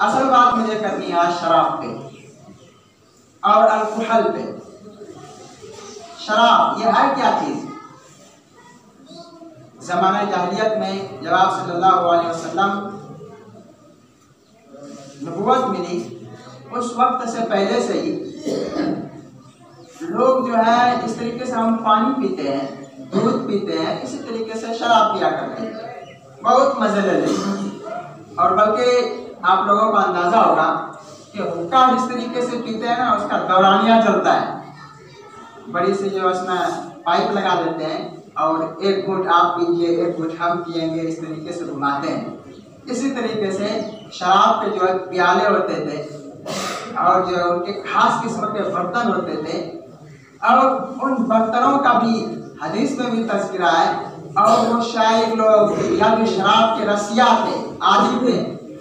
असल बात मुझे करनी है शराब पे और अल्कोहल पे। शराब ये है क्या चीज? ज़माने जाहिलियत में जब आप सल्लल्लाहु अलैहि वसल्लम नबूवत मिली, उस वक्त से पहले से ही लोग जो है इस तरीके से हम पानी पीते हैं, दूध पीते हैं, इसी तरीके से शराब पिया करते हैं, बहुत मजे ले लेते। और बल्कि आप लोगों को अंदाजा होगा कि हुक्का जिस तरीके से पीते हैं ना, उसका दौरानिया चलता है, बड़ी सी जो उसमें पाइप लगा देते हैं और एक घूंट आप पीजिए, एक घूंट हम पिएंगे, इस तरीके से घुमाते हैं। इसी तरीके से शराब के जो है प्याले होते थे और जो उनके खास किस्म के बर्तन होते थे, और उन बर्तनों का भी हदीस में भी तज़किरा है। और वो शायर लोग या जो शराब के रसिया थे, आदि थे,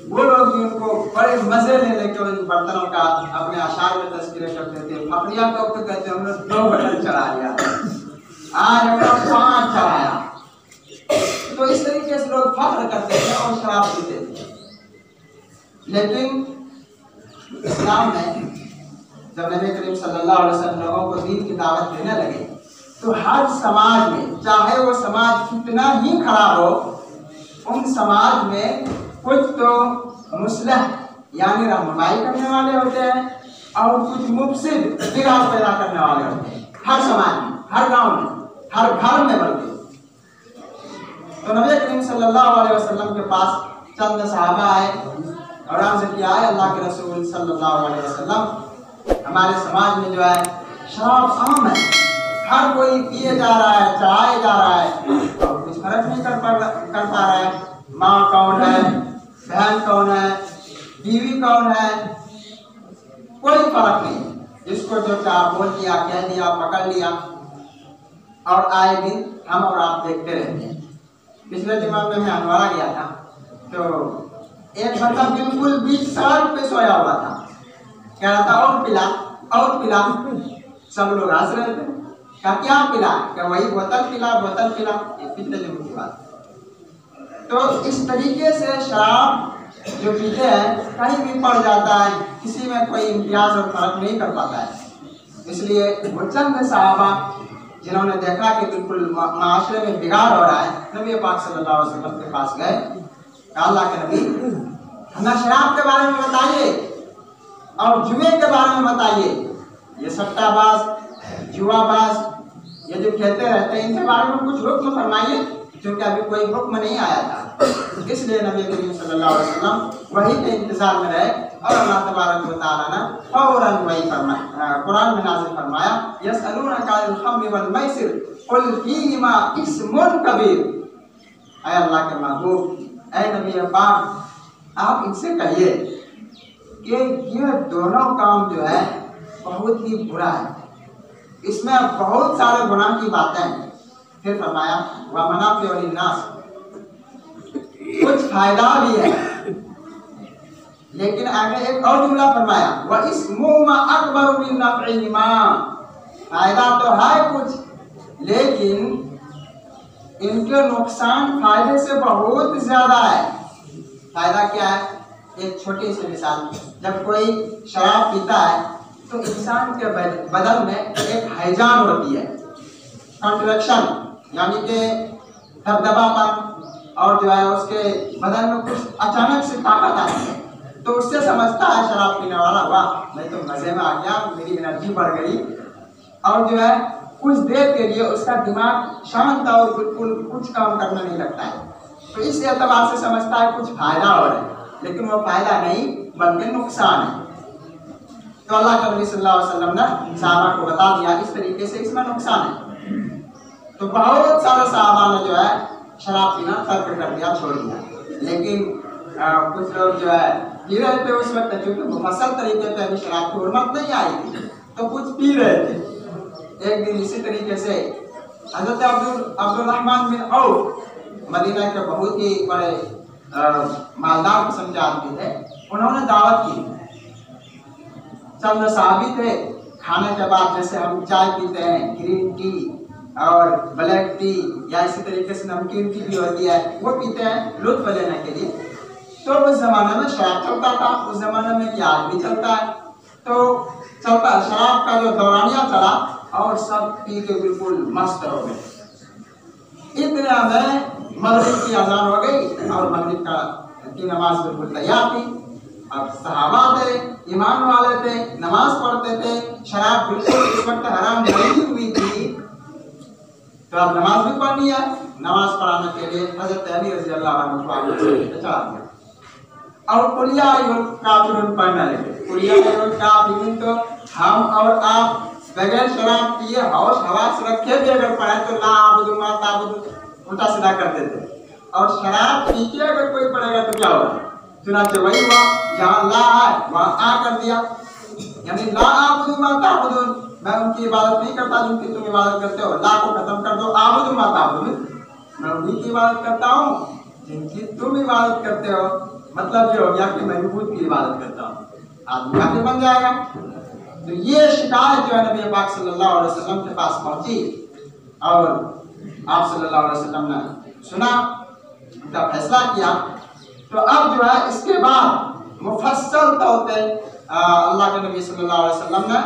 वो लोग भी उनको बड़े मजे ले लेके उन बर्तनों का अपने अशार में तज़किरा करते थे। फकरिया को कहते हमने 2 बटन चढ़ा लिया, आज हमने 5 चढ़ाया। तो इस तरीके से लोग फख्र करते थे और शराब पीते थे। लेकिन इस्लाम में जब नबी करीम सल्लल्लाहु अलैहि वसल्लम लोगों को दीन की दावत देने लगे, तो हर समाज में, चाहे वो समाज कितना ही खराब हो, उन समाज में कुछ तो मुस्लिह यानी रहनुमाई करने वाले होते हैं और कुछ मुफसिद बिगाड़ पैदा करने वाले होते हैं। हर समाज में, हर गांव में, हर घर में बल्कि। तो नबी करीम सल्लल्लाहु अलैहि वसल्लम के पास चंद सहाबा आए और अर्ज़ किया है, अल्लाह के रसूल सल्लल्लाहु अलैहि वसल्लम, हमारे समाज में जो है शराब आम है, हर कोई पिए जा रहा है, चढ़ाए जा रहा है और कुछ फर्क नहीं कर पा रहा है। माँ कौन है, बहन कौन है, बीवी कौन है, कोई फर्क नहीं। जिसको जो चाह बोल दिया, कह दिया, पकड़ लिया और आए दिन हम और आप देखते रहते हैं। पिछले दिमाग में मैं हनवारा गया था, तो एक बंदा बिल्कुल बीच सड़क पे सोया हुआ था, कह रहा था और पिला और पिला। सब लोग हंस रहे थे, क्या पिला? क्या वही बोतल पिला, बोतल पिला। ये पिछले दिन की बात। तो इस तरीके से शराब जो पीते हैं कहीं भी पड़ जाता है, किसी में कोई इम्तियाज और फर्क नहीं कर पाता है। इसलिए वो चंद सहाबा जिन्होंने देखा कि बिल्कुल माशरे में बिगाड़ हो रहा है, नबी पाक सल्लल्लाहु अलैहि वसल्लम के पास गए। अल्लाह के नबी, हमें शराब के बारे में बताइए और जुए के बारे में बताइए। ये सट्टाबाज, जुआबाज, ये जो खेलते रहते हैं, इनके बारे में कुछ हुक्म फरमाइए, क्योंकि अभी कोई हुक्म नहीं आया था। इसलिए नबी करीम सल्लल्लाहु अलैहि वसल्लम वही के इंतजार में रहे और अल्लाह तबारक व तआला ने फौरन वही फरमाया, कुरान में नाज़िल फरमाया, यसअलूनका अनिल खम्रि वल मैसिर कुल फीहिमा इस्मुन कबीर। ऐ अल्लाह के महबूब, ऐ नबी पाक, आप इनसे कहिए कि ये दोनों काम जो है बहुत ही बुरा है, इसमें बहुत सारे गुनाह की बातें हैं। फिर फरमाया व मनाफिउ लिन्नास, कुछ फायदा भी है। लेकिन आगे एक और जुमला फरमाया व इस्मुहुमा अकबर मिन नफ़इहिमा, फायदा तो है कुछ, लेकिन इनके नुकसान फायदे से बहुत ज्यादा है। फायदा क्या है? एक छोटी सी मिसाल, जब कोई शराब पीता है तो इंसान के बदन में एक हैजान होती है, कॉन्ट्रैक्शन, यानी कि दबदबापन, और जो है उसके बदन में कुछ अचानक से ताकत आती है। तो उससे समझता है शराब पीने वाला, वाह मैं तो मजे में आ गया, मेरी एनर्जी बढ़ गई, और जो है कुछ देर के लिए उसका दिमाग शांत और बिल्कुल कुछ काम करने नहीं लगता है। तो इस एतबार से समझता है कुछ फायदा हो रहा है, लेकिन वो फायदा नहीं बल्कि नुकसान है। तो अल्लाह के नबी सल्लल्लाहु अलैहि वसल्लम ने सहाबा को बता दिया इस तरीके से इसमें नुकसान है। तो बहुत सारे सहाबा ने जो है शराब पीना तर्क कर दिया, छोड़ दिया। लेकिन कुछ लोग जो है पी रहे थे उस वक्त, क्योंकि मुफस्सल तरीके पे अभी शराब की हुर्मत नहीं आई थी, तो कुछ पी रहे थे। एक दिन इसी तरीके से हज़रत अब्दुल रहमान बिन औफ, मदीना के बहुत ही बड़े मालदार किस्म के आदमी थे, उन्होंने दावत की। चंद सहाबी थे, खाने के बाद जैसे हम चाय पीते हैं, ग्रीन टी और ब्लैक टी या इसी तरीके से नमकीन टी भी होती है, वो पीते हैं लुत्फ लेने के लिए। तो उस जमाने में शराब चलता था, उस जमाने में कि आज भी चलता है, तो चलता शराब का जो दौरानिया चला और सब पी के बिल्कुल मस्त हो गए। इतने में मगरिब की अजान हो गई और मगरिब की नमाज बिल्कुल तैयार थी। अब सहाबा थे, ईमान वाले थे, नमाज पढ़ते थे, शराब बिल्कुल इस वक्त हराम नहीं हुई थी, तो अब नमाज भी पढ़नी है। नमाज पढ़ाने के लिए हजरत अली रज़ी अल्लाह अन्हु को चला दिया और कुलिया अय्युल काफिरून पढ़ने लगे। कुलिया अय्युल काफिरून तो हम और आप बगैर शराब पिए होश हवास रखे भी अगर पढ़े तो ला आबुदु मा ताबुदु उल्टा सीधा कर देते, और शराब पी के अगर कोई पढ़ेगा तो क्या होगा? चुनाचे वही हुआ, जहाँ ला है वहाँ आ कर दिया, यानी ला आबुदु मा ताबुदु, मैं उनकी इबादत नहीं करता जिनकी तुम इबादत करते हो, ला को खत्म कर दो, आबुदु मा ताबुदु, मैं उन्हीं की इबादत करता हूँ जिनकी तुम इबादत करते हो। मतलब ये हो गया कि मैं खुद की इबादत करता हूँ, आदमी काफिर बन जाएगा। तो ये शिकायत जो है नबी पाक सल्लल्लाहु अलैहि वसल्लम के पास पहुंची और आप सल्लल्लाहु अलैहि वसल्लम ने सुना, उनका फैसला किया। तो अब जो है इसके बाद मुफस्सल तौर पे अल्लाह के नबी सल्लल्लाहु अलैहि वसल्लम ने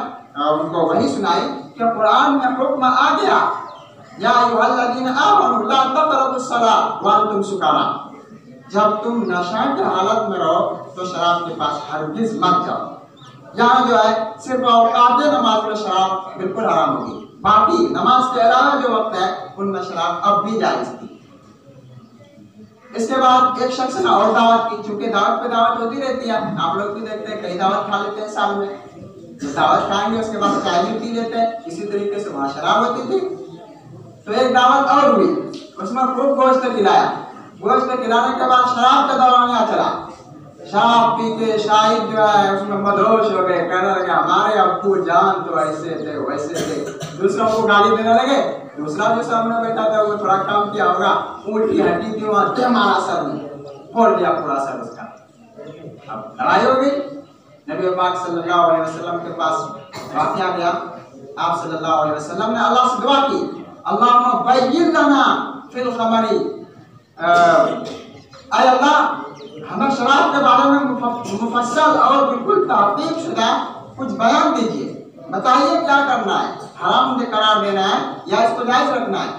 उनको वही सुनाई कि कुरान में हुक्म आ गया, या अय्युहल्लज़ीना आमनू ला तक़रबुस सलात व अंतुम सुकारा, जब तुम नशा की हालत में रहो तो शराब के पास हरगिज मत जाओ। यहाँ जो है सिर्फ औकात नमाज में शराब बिल्कुल हराम होगी, बाकी नमाज के अलावा जो वक्त है उनमें शराब अब भी जायज थी। इसके बाद एक शख्स ने और दावत की, चूंकि दावत पे दावत होती रहती है, आप लोग भी देखते हैं कई दावत खा लेते हैं साल में, तो दावत खाएंगे उसके बाद चाय भी पी लेते हैं, इसी तरीके से वहाँ शराब होती थी। तो एक दावत और हुई, उसमें खूब गोश्त खिलाया, गोश्त खिलाने के बाद शराब का दौरानिया चला, शराब पी के शाहिद जो है उसमें मदहोश हो गए, कहने लगे हमारे अब्बू जान तो ऐसे थे वैसे थे, दूसरों को गाली देने लगे। दूसरा जो सामने बैठा था वो थोड़ा काम किया होगा, ऊँट की हड्डी थी वहाँ दे मारा सर में, फोड़ दिया पूरा सर उसका। अब लड़ाई हो गई, नबी पाक सल्लल्लाहु अलैहि वसल्लम के पास वाक़या गया, आप सल्लल्लाहु अलैहि वसल्लम ने अल्लाह से दुआ की, अल्लाहुम्मा बय्यिन लना फिल खमरी, ऐ अल्लाह हमें शराब के बारे में मुफस्सल और बिल्कुल तहकीक शुदा कुछ बयान दीजिए, बताइए क्या करना है, हराम से करार देना है या इसको जायज रखना है।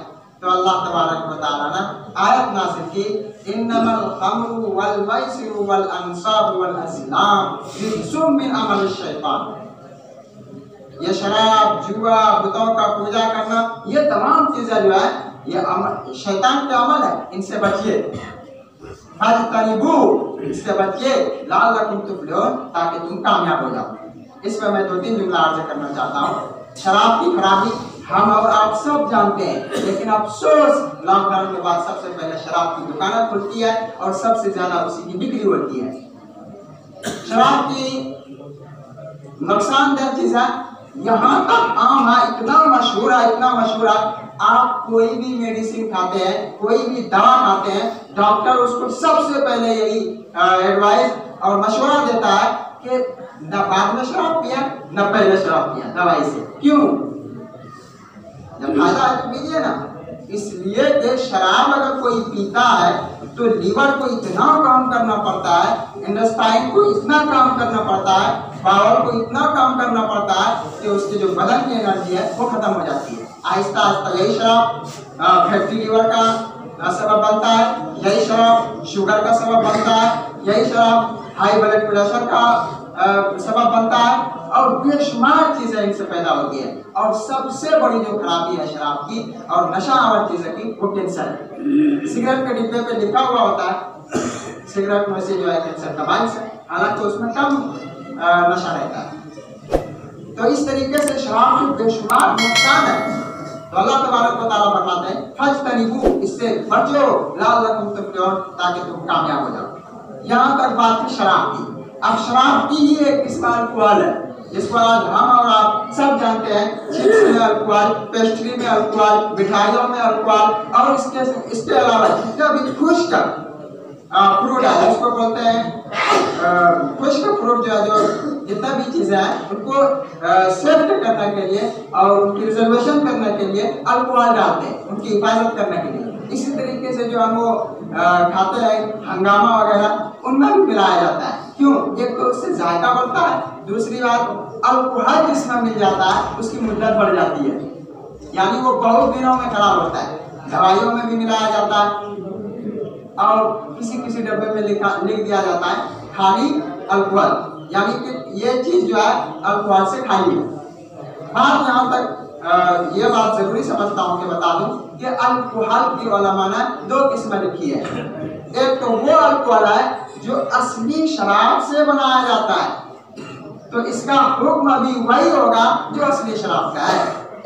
तो अल्लाह तबारक व तआला ने आयत नाज़िल की, इन्नमल खम्रु वल मैसिरु वल अंसाबु वल अज़लाम रिज्सुम मिन अमल शैतान, ये शराब, जुआ, बुतों का पूजा करना, ये तमाम चीजें जो है ये शैतान के अमल है, इनसे बचिए, इससे बचिए, लअल्लकुम तुफ्लिहून, ताकि तुम कामयाब हो जाओ। इस पर मैं 2-3 जुमला अर्ज करना चाहता हूँ। शराब की खराबी हम और आप सब जानते हैं, लेकिन अफसोस लॉकडाउन के बाद सबसे पहले शराब की दुकानें खुलती है और सबसे ज्यादा उसी की बिक्री होती है। शराब की नुकसानदेह चीज है, यहाँ तक आम है, इतना मशहूर है, इतना मशहूर है, आप कोई भी मेडिसिन खाते हैं, कोई भी दवा खाते हैं, डॉक्टर उसको सबसे पहले यही एडवाइस और मशवरा देता है कि न बाद में शराब पिया न पहले शराब पिया दवाई से। क्यों? जब फायदा है तो पीजिए ना। इसलिए कि शराब अगर कोई पीता है तो लीवर को इतना काम करना पड़ता है, इंटेस्टाइन को इतना काम करना पड़ता है, बावल को इतना काम करना पड़ता है कि उसके जो बदन की एनर्जी है वो खत्म हो जाती है। आहिस्ता आहिस्ता यही शराब फैटी लीवर का सबब बनता है, यही शराब शुगर का सबब बनता है, यही शराब हाई ब्लड प्रेशर का सबब बनता है, और बेशुमार चीजें इनसे पैदा होती है। और सबसे बड़ी जो खराबी है शराब की और नशा आवर चीजें की, वो कैंसर है। सिगरेट के डिब्बे पे लिखा हुआ होता है सिगरेट में से जो है कैंसर का बाइस है, हालांकि उसमें कम नशा रहता है। तो इस तरीके से शराब की बेशुमार नुकसान है। तो अल्लाह तबारक व तआला फरमाते हैं फज्तनिबू, इससे बचो, लअल्लकुम तुफ्लिहून, ताकि तुम कामयाब हो जाओ। यहाँ तक बात है शराब की। अब शराब की ही एक किस्म अल्कोहल है जिसको आज हम और आप सब जानते हैं, चिप्स में अल्कोहल, पेस्ट्री में अल्कोहल, मिठाइयों में अल्कोहल, और इसके अलावा जितना भी खुश्क फ्रूट है जिसको बोलते हैं खुश्क फ्रूट, जो है जो जितना भी चीजें हैं उनको सेफ्ट करने के लिए और उनकी रिजर्वेशन करने के लिए अल्कोहल डालते हैं, उनकी हिफाजत करने के लिए। इसी तरीके से जो है वो खाते हैं हंगामा वगैरह, उनमें भी मिलाया जाता है। क्यों? एक तो उससे जायका बढ़ता है, दूसरी बात अल्कोहल जिसमें मिल जाता है उसकी मुद्दत बढ़ जाती है, यानी वो बहुत दिनों में खराब होता है। दवाइयों में भी मिलाया जाता है और किसी किसी डब्बे में लिख दिया जाता है खाली अल्कोहल, यानी कि ये चीज जो है अल्कोहल से खाली है। बात यहाँ तक ये बात जरूरी समझता हूँ कि बता दूं कि अल्कोहल की उलमा ने दो किस्में लिखी है। एक तो वो अल्कोहल है जो असली शराब से बनाया जाता है, तो इसका हुक्म भी वही होगा जो असली शराब का है।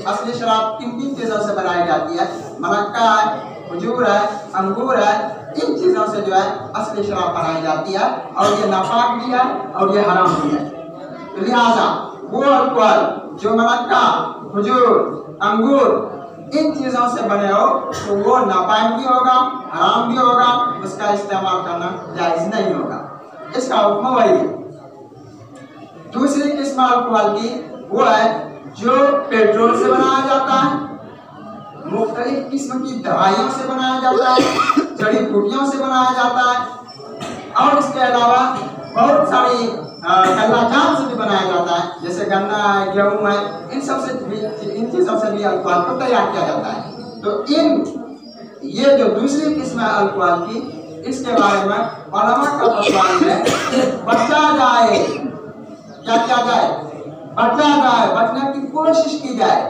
असली शराब किन किन चीजों से बनाई जाती है? मलक्का है, खजूर है, अंगूर है, इन चीजों से जो है असली शराब बनाई जाती है और ये नापाक भी है और ये हराम भी है। तो लिहाजा वो अल्कोहल जो मलक्का, खजूर, अंगूर इन चीजों से बने हो तो वो नापाक भी होगा, हराम भी होगा, उसका इस्तेमाल करना जायज नहीं होगा। इसका हुक्म वही है। दूसरी किस्म अल्कोहल की वो है जो पेट्रोल से बनाया जाता है, मुख्तलिफ किस्म की दवाइयों से बनाया जाता है, जड़ी बूटियों से बनाया जाता है और इसके अलावा बहुत सारी कल्लाजात से भी बनाया जाता है, जैसे गन्ना है, गेहूं है, इन चीजों से भी अल्कोहल को तैयार किया जाता है। तो ये जो दूसरी किस्म है अल्कोहल की, इसके बारे में उलमा का फतवा है कि बचा जाए, क्या किया जाए? बचा जाए, बचने की कोशिश की जाए।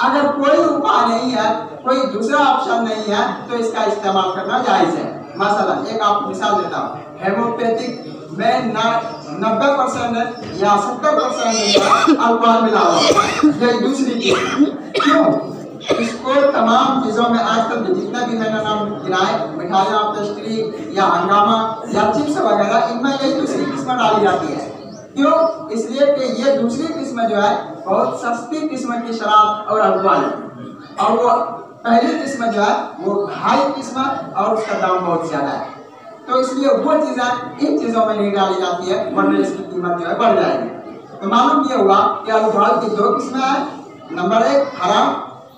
अगर कोई उपाय नहीं है, कोई दूसरा ऑप्शन नहीं है तो इसका इस्तेमाल करना जायज है। मसलन एक आपको मिसाल देता हूँ, हेमोपैथिक में 90% या 70% अल्कोहल मिला हुआ है, यही दूसरी चीज। क्यों? इसको तमाम चीजों में आजकल जितने भी मैंने नाम गिनाए, मिठाइयाँ, पेस्ट्री या हंगामा या चिप्स वगैरह, इनमें यही दूसरी किस्म डाली जाती है। क्यों? इसलिए कि ये दूसरी किस्म जो है बहुत सस्ती किस्म की शराब और अल्कोहल है और वो पहली किस्म जो है वो हाई किस्म और उसका दाम बहुत ज्यादा है। तो इसलिए वो चीजें इन चीजों में नहीं डाली जाती है, वरना इसकी कीमत जो है बढ़ जाएगी। तो मालूम ये हुआ कि अल्कोहल की दो किस्में हैं, नंबर 1 हराम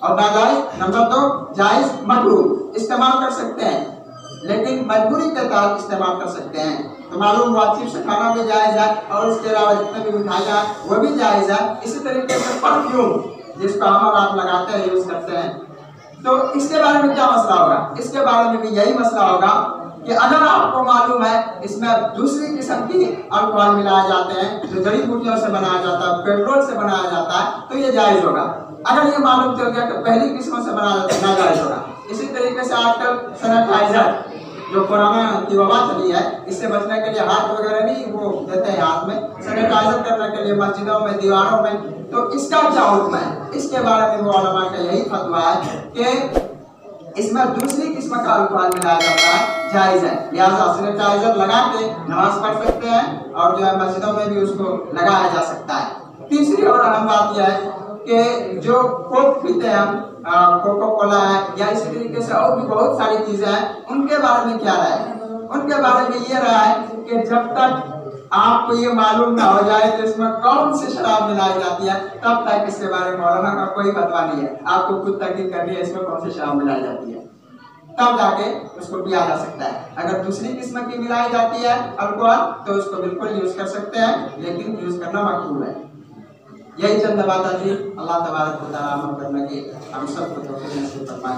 और नाजायज, नंबर 2 जायज मकरूह। इस्तेमाल कर सकते हैं लेकिन मजबूरी के तहत इस्तेमाल कर सकते हैं। तो मालूम हुआ चिप्स खाना भी जायज है और इसके अलावा जितने भी मिठाइयाँ वो भी जायज है। इसी तरीके से परफ्यूम जिसको हम आप लगाते हैं, यूज करते हैं, तो इसके बारे में क्या मसला होगा? इसके बारे में भी यही मसला होगा कि अगर आपको मालूम है इसमें दूसरी किस्म की अल्कोहल मिलाए जाते हैं जो जड़ी बूटियों से बनाया जाता है, पेट्रोल से बनाया जाता है, तो ये जायज होगा। अगर ये मालूम चल गया कि पहली किस्मों से बनाया जाता है, नाजायज होगा। इसी तरीके से आजकल सैनिटाइजर जो कोरोना की वबा चली है, इससे बचने के लिए हाथ वगैरह नहीं वो देते हैं, हाथ में सैनिटाइजर करने के लिए मस्जिदों में, दीवारों में, तो इसका क्या हुक्म है? इसके बारे में वो उलमा का यही फतवा है कि इसमें दूसरी किस्म का अल्कोहल मिलाया जाता है, जायज है। लिहाजा सैनिटाइजर लगा के नमाज पढ़ सकते हैं और जो है मस्जिदों में भी उसको लगाया जा सकता है। तीसरी और अहम बात यह है कि जो कोक पीते हैं हम, कोको कोला है या इसी तरीके से और भी बहुत सारी चीजें हैं, उनके बारे में क्या राय है? उनके बारे में ये रहा है कि जब तक आपको ये मालूम ना हो जाए कि इसमें कौन सी शराब मिलाई जाती है, तब तक इसके बारे में मौलाना का कोई फतवा नहीं है। आपको खुद तहकीक करनी है इसमें कौन सी शराब मिलाई जाती है, तब जाके उसको पिया जा सकता है। अगर दूसरी किस्म की मिलाई जाती है अल्कोहल तो उसको बिल्कुल यूज कर सकते हैं, लेकिन यूज करना मकरूह है। यही चंद बातें थी। अल्लाह तबारक व तआला अमल करने की हम सबको तौफीक नसीब फरमाए।